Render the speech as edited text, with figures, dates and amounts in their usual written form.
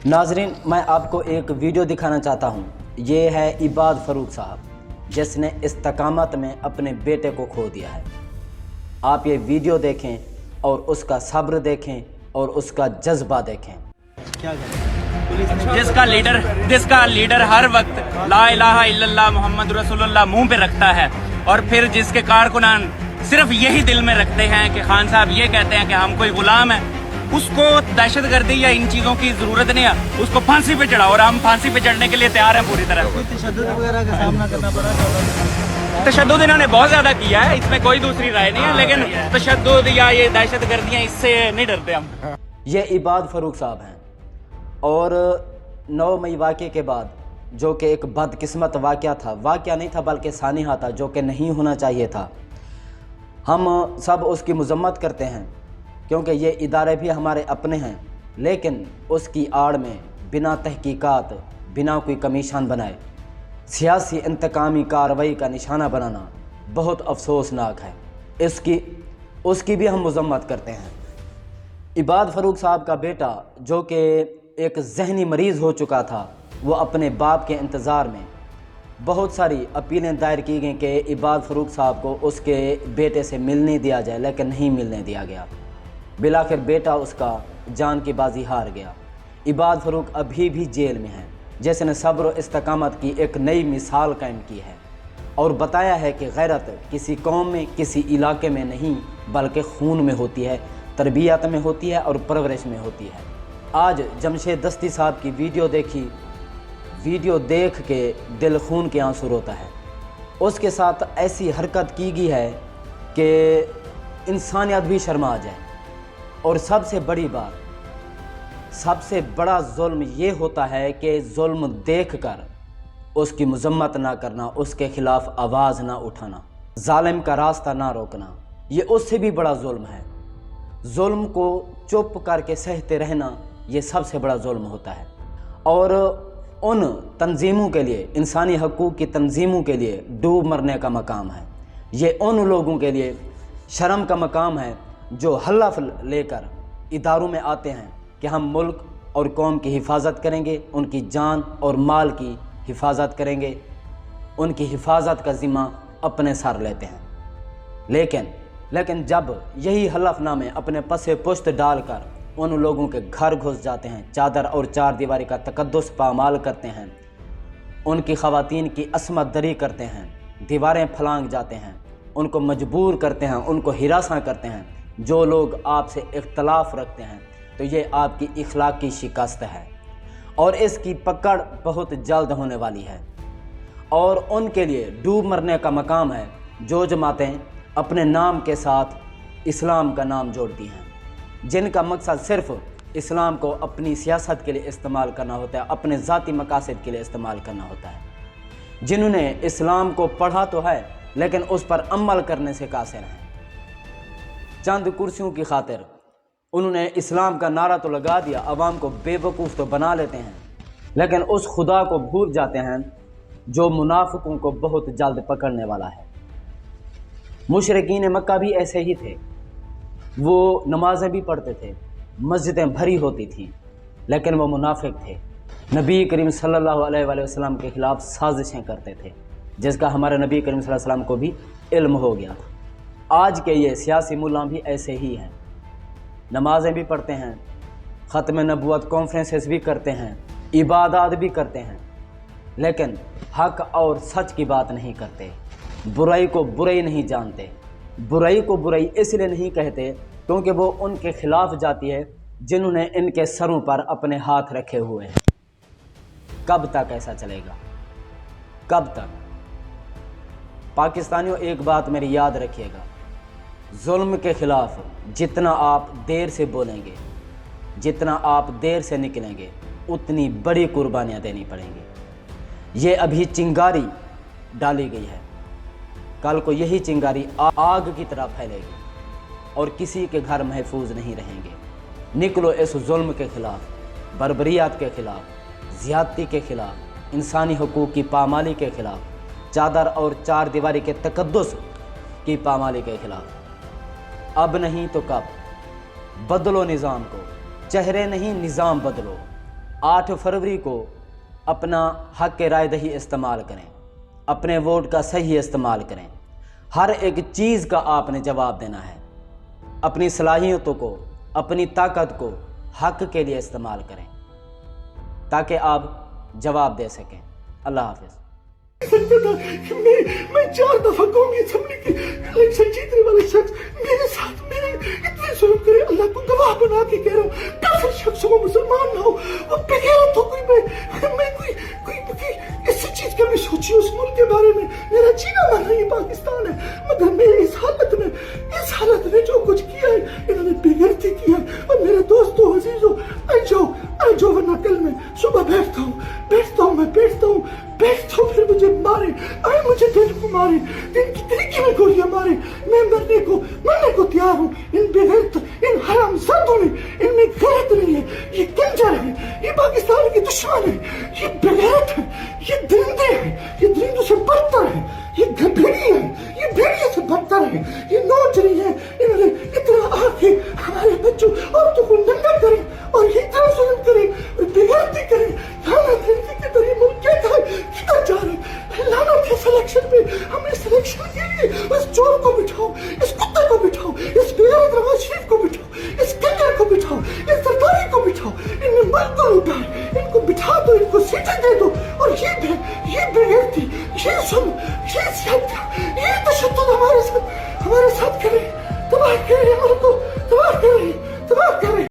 नाजरीन, मैं आपको एक वीडियो दिखाना चाहता हूँ। ये है इबाद फ़रूक साहब, जिसने इस्तकामत में अपने बेटे को खो दिया है। आप ये वीडियो देखें और उसका सब्र देखें और उसका जज्बा देखें। जिसका लीडर हर वक्त ला इलाहा इल्लल्लाह मुहम्मद रसूलुल्लाह मुंह पे रखता है, और फिर जिसके कारकुनान सिर्फ यही दिल में रखते हैं कि खान साहब ये कहते हैं कि हम कोई गुलाम है, उसको दहशतगर्दी या इन चीज़ों की ज़रूरत नहीं है। उसको फांसी पे चढ़ाओ, और हम फांसी पे चढ़ने के लिए तैयार हैं पूरी तरह। तशद्दुद वगैरह का सामना करना पड़ा। तशद्दुद इन्होंने बहुत ज़्यादा किया है, इसमें कोई दूसरी राय नहीं है, लेकिन तशद्दुद या ये दहशतगर्दियाँ, इससे नहीं डरते हम। ये इबाद फ़रूक साहब हैं, और 9 मई वाक़े के बाद, जो कि एक बदकिस्मत वाक़या नहीं था बल्कि सानिहा था, जो कि नहीं होना चाहिए था। हम सब उसकी मज़म्मत करते हैं क्योंकि ये इदारे भी हमारे अपने हैं, लेकिन उसकी आड़ में बिना तहकीकात, बिना कोई कमीशन बनाए सियासी इंतकामी कार्रवाई का निशाना बनाना बहुत अफसोसनाक है। उसकी भी हम मज़म्मत करते हैं। इबाद फ़रूक साहब का बेटा, जो कि एक जहनी मरीज़ हो चुका था, वो अपने बाप के इंतज़ार में बहुत सारी अपीलें दायर की गई कि इबाद फ़रूक साहब को उसके बेटे से मिलने दिया जाए, लेकिन नहीं मिलने दिया गया। बिलाखिर बेटा उसका जान की बाजी हार गया। इबाद फ़रूक अभी भी जेल में है, जिसने सब्र और इस्तकामत की एक नई मिसाल कायम की है और बताया है कि गैरत किसी कौम में, किसी इलाके में नहीं बल्कि खून में होती है, तरबियत में होती है और परवरिश में होती है। आज जमशेद दस्ती साहब की वीडियो देख के दिल खून के आंसू रोता है। उसके साथ ऐसी हरकत की गई है कि इंसानियत भी शर्मा जाए। और सबसे बड़ी बात, सबसे बड़ा जुल्म ये होता है कि जुल्म देखकर उसकी मज़म्मत ना करना, उसके ख़िलाफ़ आवाज़ ना उठाना, जालिम का रास्ता ना रोकना, ये उससे भी बड़ा जुल्म है। जुल्म को चुप करके सहते रहना, ये सबसे बड़ा जुल्म होता है। और उन तंजीमों के लिए, इंसानी हकूक़ की तंजीमों के लिए डूब मरने का मकाम है। ये उन लोगों के लिए शर्म का मकाम है जो हल्फ लेकर इदारों में आते हैं कि हम मुल्क और कौम की हिफाजत करेंगे, उनकी जान और माल की हिफाजत करेंगे, उनकी हिफाजत का ज़िम्मा अपने सर लेते हैं। लेकिन जब यही हलफनामे अपने पसे पुश्त डालकर उन लोगों के घर घुस जाते हैं, चादर और चार दीवारी का तकद्दुस पामाल करते हैं, उनकी ख़वातीन की असमत दरी करते हैं, दीवारें फलांग जाते हैं, उनको मजबूर करते हैं, उनको हिरासा करते हैं, जो लोग आपसे इख्तलाफ रखते हैं, तो ये आपकी इखलाक की शिकस्त है और इसकी पकड़ बहुत जल्द होने वाली है। और उनके लिए डूब मरने का मकाम है जो जमातें अपने नाम के साथ इस्लाम का नाम जोड़ती हैं, जिनका मकसद सिर्फ़ इस्लाम को अपनी सियासत के लिए इस्तेमाल करना होता है, अपने ज़ाती मकासद के लिए इस्तेमाल करना होता है, जिन्होंने इस्लाम को पढ़ा तो है लेकिन उस पर अमल करने से कासिर हैं। चंद कुर्सियों की खातिर उन्होंने इस्लाम का नारा तो लगा दिया, अवाम को बेवकूफ़ तो बना लेते हैं, लेकिन उस खुदा को भूल जाते हैं जो मुनाफिकों को बहुत जल्द पकड़ने वाला है। मुशरिकीन मक्का भी ऐसे ही थे। वो नमाज़ें भी पढ़ते थे, मस्जिदें भरी होती थीं, लेकिन वो मुनाफिक थे। नबी करीम सल्लल्लाहु अलैहि वसल्लम के ख़िलाफ़ साजिशें करते थे, जिसका हमारे नबी करीम सल्लल्लाहु अलैहि वसल्लम को भी इल्म हो गया था। आज के ये सियासी मुल्ला भी ऐसे ही हैं, नमाज़ें भी पढ़ते हैं, ख़त्म नबूवत कॉन्फ्रेंसेस भी करते हैं, इबादत भी करते हैं, लेकिन हक़ और सच की बात नहीं करते, बुराई को बुराई नहीं जानते। बुराई को बुराई इसलिए नहीं कहते क्योंकि वो उनके ख़िलाफ़ जाती है जिन्होंने इनके सरों पर अपने हाथ रखे हुए हैं। कब तक ऐसा चलेगा? कब तक? पाकिस्तानियों, एक बात मेरी याद रखिएगा, जुल्म के ख़िलाफ़ जितना आप देर से बोलेंगे, जितना आप देर से निकलेंगे, उतनी बड़ी कुर्बानियाँ देनी पड़ेंगी। ये अभी चिंगारी डाली गई है, कल को यही चिंगारी आग की तरह फैलेगी और किसी के घर महफूज नहीं रहेंगे। निकलो इस जुल्म के ख़िलाफ़, बर्बरियत के ख़िलाफ़, ज़्यादती के ख़िलाफ़, इंसानी हकूक़ की पामाली के ख़िलाफ़, चादर और चार दीवारी के तकद्दुस की पामाली के ख़िलाफ़। अब नहीं तो कब? बदलो निज़ाम को, चेहरे नहीं निज़ाम बदलो। 8 फरवरी को अपना हक के राय दही इस्तेमाल करें, अपने वोट का सही इस्तेमाल करें। हर एक चीज़ का आपने जवाब देना है। अपनी सलाहियतों को, अपनी ताकत को हक के लिए इस्तेमाल करें ताकि आप जवाब दे सकें। अल्लाह हाफ़िज़। सकता था कि मैं 4 दफा कौमी असेंबली की इलेक्शन जीतने वाले शख्स मेरे साथ मेरे इतने जुल्म करे, अल्लाह को गवाह बना के कह रहा हूँ, काफिर शख्स हो, मुसलमान ना हो, वो बेगैरत हो कोई, मैं कोई इसी चीज का भी सोची उस मुल्क के बारे में। मेरा जीना माना ये पाकिस्तान है, मगर मैं इस हालत में जो कुछ किया है इन्होंने बेगैरती की है। और मेरे दोस्तों अजीजों, आ जाओ वरना कल मैं सुबह बैठता हूँ फिर मुझे मारे, आए मुझे दिन को मारे, दिन की तरीके में गोलियां मारे, मैं मरने को तैयार हूँ। इन बेगैरत, इन हरामजादों ने, इनमें गैरत नहीं है, ये कंजर है, ये पाकिस्तान के दुश्मन है, ये बेगैरत है, ये दरिंदे हैं, ये दरिंदों से बदतर है, ये भेड़िए है, ये भेड़िए से बदतर है, ये नौचरी है। इन्होंने इतना आके हमारे बच्चों औरतों को नंगा करे और ये इतना जुल्म करे और बेगैरती करे। लानत है इनकी कि ये मुल्क किधर जा रहे हैं, लानत है सिलेक्शन पे। हमने सिलेक्शन के लिए उस चोर को